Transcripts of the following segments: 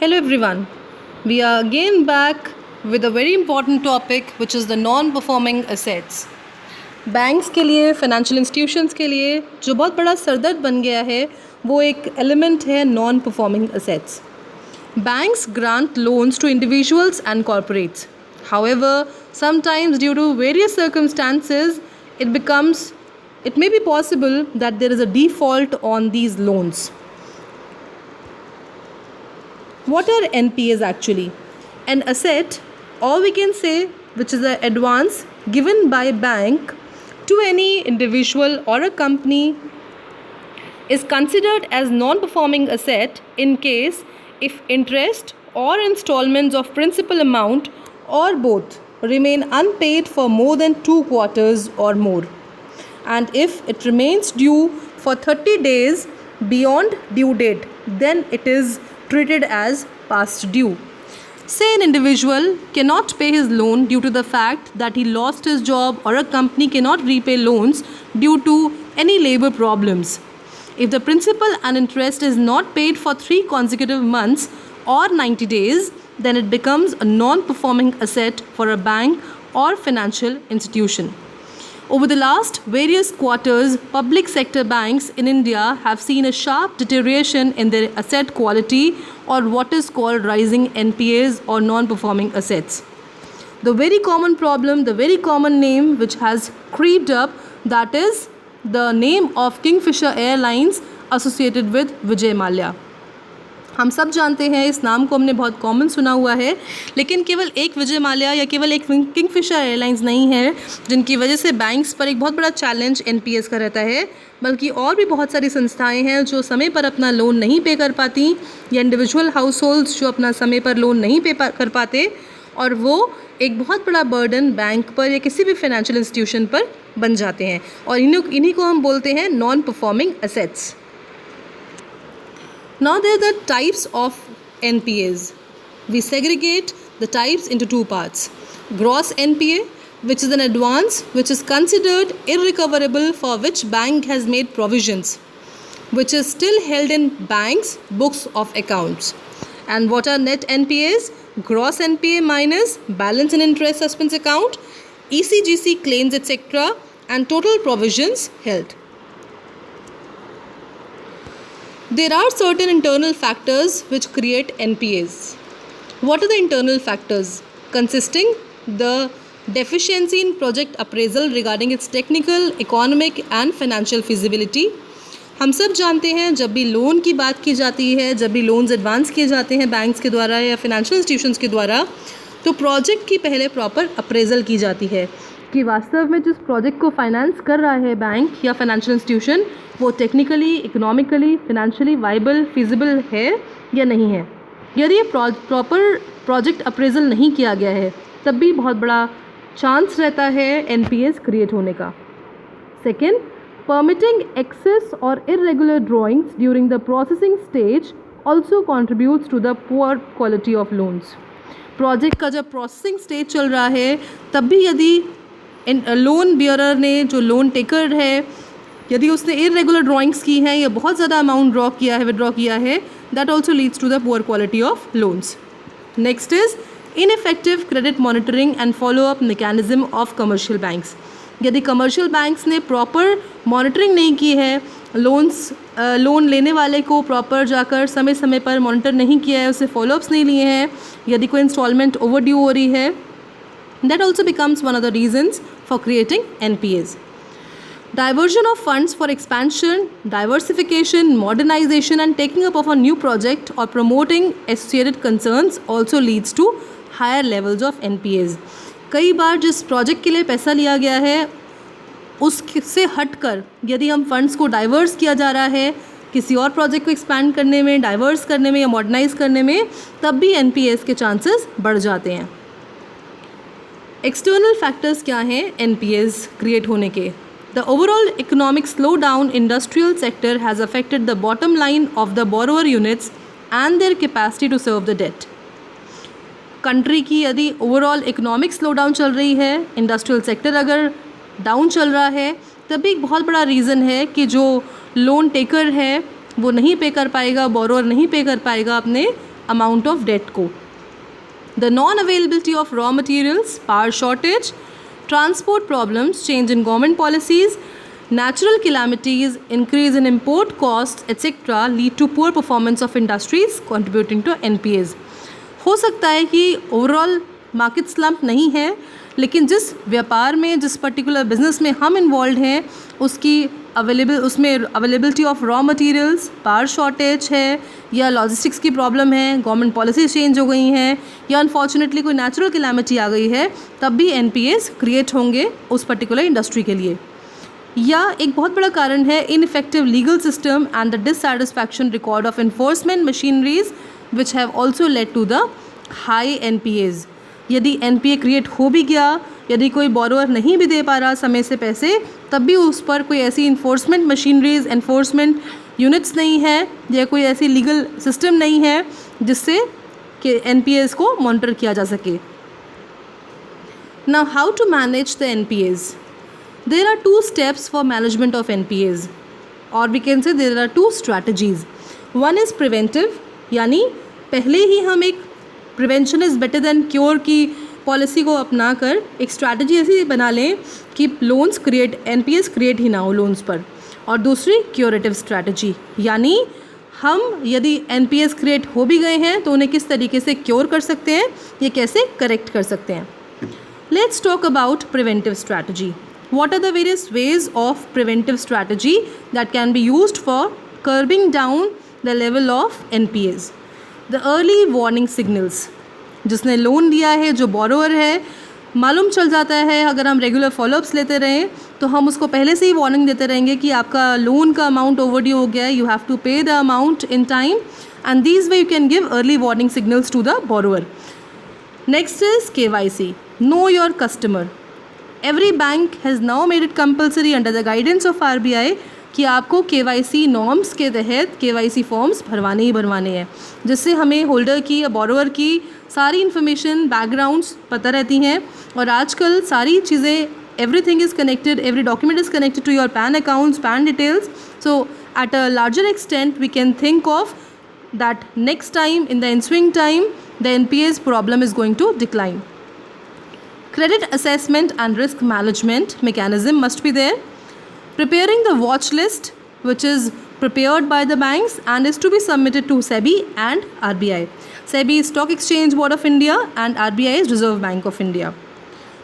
Hello everyone. We are again back with a very important topic which is the non-performing assets. Banks के लिए, financial institutions के लिए जो बहुत बड़ा सरदर्द बन गया है वो एक एलिमेंट है non performing assets. Banks grant loans to individuals and corporates. However, sometimes due to various circumstances, it may be possible that there is a default on these loans. What are NPAs actually? An asset, or we can say, which is an advance given by bank to any individual or a company, is considered as non-performing asset in case if interest or installments of principal amount or both remain unpaid for more than 2 quarters or more, and if it remains due for 30 days beyond due date, then it is treated as past due. Say an individual cannot pay his loan due to the fact that he lost his job, or a company cannot repay loans due to any labor problems. If the principal and interest is not paid for 3 consecutive months or 90 days, then it becomes a non-performing asset for a bank or financial institution. Over the last various quarters, public sector banks in India have seen a sharp deterioration in their asset quality, or what is called rising NPAs or non-performing assets. The very common problem, the very common name which has creeped up, that is the name of Kingfisher Airlines associated with Vijay Mallya. हम सब जानते हैं, इस नाम को हमने बहुत common सुना हुआ है, लेकिन केवल एक विजय माल्या या केवल एक किंगफिशर एयरलाइंस नहीं है जिनकी वजह से बैंक्स पर एक बहुत बड़ा चैलेंज एनपीएस का रहता है, बल्कि और भी बहुत सारी संस्थाएं हैं जो समय पर अपना लोन नहीं पे कर पाती, या इंडिविजुअल हाउस होल्ड्स जो अपना समय पर लोन नहीं पे कर पाते, और वो एक बहुत बड़ा बर्डन बैंक पर या किसी भी फाइनेंशियल इंस्टीट्यूशन पर बन जाते हैं, और इन्हीं को हम बोलते हैं non performing assets. Now there are the types of NPAs. We segregate the types into 2 parts. Gross NPA, which is an advance which is considered irrecoverable, for which bank has made provisions, which is still held in banks' books of accounts. And what are net NPAs? Gross NPA minus balance and interest suspense account, ECGC claims etc. and total provisions held. There are certain internal factors which create NPAs. What are the internal factors? Consisting the deficiency in project appraisal regarding its technical, economic and financial feasibility. हम सब जानते हैं, जब भी loan की बात की जाती है, जब भी लोन्स एडवांस किए जाते हैं बैंक्स के द्वारा या फाइनेंशियल इंस्टीट्यूशंस के द्वारा, तो प्रोजेक्ट की पहले प्रॉपर अप्रेजल की जाती है कि वास्तव में जिस प्रोजेक्ट को फाइनेंस कर रहा है बैंक या फाइनेंशियल इंस्टीट्यूशन, वो technically, economically, financially viable, feasible है या नहीं है. यदि ये प्रॉपर प्रोजेक्ट अप्रेजल नहीं किया गया है, तब भी बहुत बड़ा चांस रहता है एनपीएस क्रिएट होने का. सेकेंड, परमिटिंग एक्सेस और irregular drawings during the processing stage also contributes to the poor quality of loans. Project का जब प्रोसेसिंग स्टेज चल रहा है, तब भी यदि लोन बियरर ने, जो लोन टेकर है, यदि उसने इरेगुलर ड्राइंग्स की हैं या बहुत ज़्यादा अमाउंट विड्रॉ किया है, that also leads to the poor quality of loans. Next is ineffective credit monitoring and follow up mechanism of commercial banks. यदि कमर्शियल बैंक्स ने प्रॉपर मॉनिटरिंग नहीं की है, लोन लेने वाले को प्रॉपर जाकर समय समय पर मॉनिटर नहीं किया है, उससे फॉलोअप्स नहीं लिए हैं, यदि कोई इंस्टॉलमेंट ओवर ड्यू हो रही है, that also becomes one of the reasons for creating NPAs. Diversion of funds for expansion, diversification, modernization and taking up of a new project or promoting associated concerns also leads to higher levels of NPAs. कई बार जिस project के लिए पैसा लिया गया है उससे हटकर यदि हम फंड्स को डाइवर्स किया जा रहा है किसी और प्रोजेक्ट को एक्सपैंड करने में, डाइवर्स करने में या मॉडर्नाइज करने में, तब भी NPAs के चांसेस बढ़ जाते हैं. एक्सटर्नल फैक्टर्स क्या हैं NPAs क्रिएट होने के? The overall economic slowdown industrial sector has affected the bottom line of the borrower units and their capacity to serve the debt. Country की यदि ओवरऑल इकोनॉमिक स्लो डाउन चल रही है, industrial sector अगर down चल रहा है, तब भी एक बहुत बड़ा रीज़न है कि जो लोन टेकर है वो नहीं पे कर पाएगा, बोरोअर नहीं पे कर पाएगा अपने अमाउंट ऑफ डेट को। The non availability of raw materials, power shortage, transport problems, change in government policies, natural calamities, increase in import costs, etc. lead to poor performance of industries contributing to NPAs. हो सकता है कि overall market slump नहीं है, लेकिन जिस व्यापार में, जिस पर्टिकुलर बिजनेस में हम इन्वॉल्व हैं, उसमें availability of raw materials, power shortage है, या लॉजिस्टिक्स की प्रॉब्लम है, गवर्नमेंट पॉलिसीज चेंज हो गई हैं, या अनफॉर्चुनेटली कोई नेचुरल कैलामिटी आ गई है, तब भी NPAs क्रिएट होंगे उस पर्टिकुलर इंडस्ट्री के लिए। या एक बहुत बड़ा कारण है ineffective legal system and the dissatisfaction record of enforcement machineries which have also led to the high NPAs। यदि NPA क्रिएट हो भी गया, यदि कोई बोरोअर नहीं भी दे पा रहा समय से पैसे, तब भी उस पर कोई ऐसी इन्फोर्समेंट मशीनरीज, एनफोर्समेंट यूनिट्स नहीं है, या कोई ऐसी लीगल सिस्टम नहीं है जिससे कि NPAs को मॉनिटर किया जा सके। Now how to manage the NPAs? There are 2 steps for management of NPAs, और we can say there are 2 strategies. One is preventive, यानी पहले ही हम एक prevention is better than cure की पॉलिसी को अपना कर एक स्ट्रैटेजी ऐसी बना लें कि लोन्स क्रिएट, NPAs क्रिएट ही ना हो लोन्स पर। और दूसरी क्योरेटिव स्ट्रैटेजी, यानी हम यदि NPAs क्रिएट हो भी गए हैं तो उन्हें किस तरीके से क्योर कर सकते हैं, ये कैसे करेक्ट कर सकते हैं। Let's talk about preventive strategy. What are the various ways of preventive strategy that can be used for curbing down the level of NPAs? The early warning signals. जिसने लोन लिया है, जो बोरोअर है, मालूम चल जाता है अगर हम रेगुलर फॉलोअप्स लेते रहें तो हम उसको पहले से ही वार्निंग देते रहेंगे कि आपका लोन का अमाउंट ओवरड्यू हो गया है, you have to pay the amount in time, and this way you can give early warning signals to the borrower. Next is KYC, know your customer. Every bank has now made it compulsory under the guidance of RBI कि आपको KYC norms के तहत KYC forms भरवाने ही भरवाने हैं, जिससे हमें holder की या बोरोअर की सारी इन्फॉर्मेशन, बैकग्राउंड्स पता रहती हैं. और आजकल सारी चीज़ें, everything is connected, every document is connected to your PAN accounts, PAN details. So at a larger extent we can think of that next time, in the ensuing time, the NPAs problem is going to decline. Credit assessment and risk management mechanism must be there. Preparing the watch list, which is prepared by the banks and is to be submitted to SEBI and RBI. SEBI is Stock Exchange Board of India and RBI is Reserve Bank of India.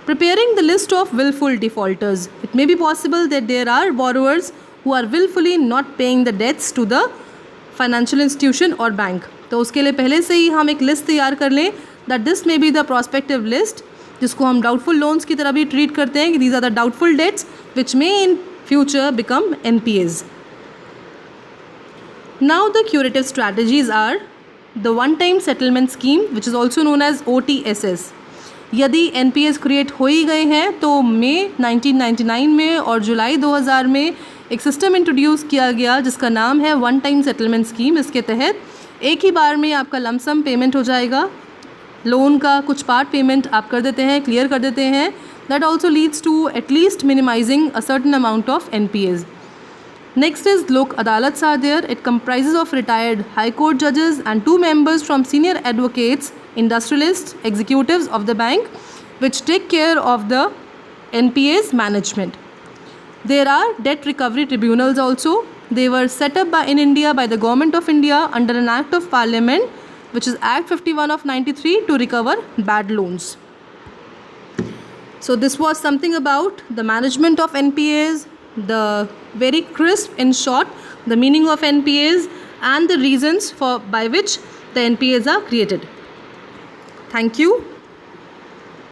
Preparing the list of willful defaulters. It may be possible that there are borrowers who are willfully not paying the debts to the financial institution और bank. तो उसके लिए पहले से ही हम एक list तैयार कर लें that this may be the prospective list, जिसको हम डाउटफुल लोन्स की तरह भी ट्रीट करते हैं कि these are the doubtful debts which may in future become NPAs. Now the curative strategies are the one time settlement scheme which is also known as OTSS. यदि NPAs create हो ही गए हैं तो मई 1999 में और जुलाई 2000 में एक सिस्टम इंट्रोड्यूस किया गया जिसका नाम है वन टाइम सेटलमेंट स्कीम. इसके तहत एक ही बार में आपका लमसम पेमेंट हो जाएगा, लोन का कुछ पार्ट पेमेंट आप कर देते हैं, क्लियर कर देते हैं. That also leads to at least minimizing a certain amount of NPAs. Next is Lok Adalats are there. It comprises of retired high court जजेस and 2 members from senior advocates, industrialists, executives of the bank which take care of the NPAs management. There are debt recovery tribunals also. They were set up in India by the Government of India under an Act of Parliament which is Act 51 of 93 to recover bad loans. So this was something about the management of NPAs, the very crisp in short the meaning of NPAs and the reasons by which the NPAs are created. Thank you.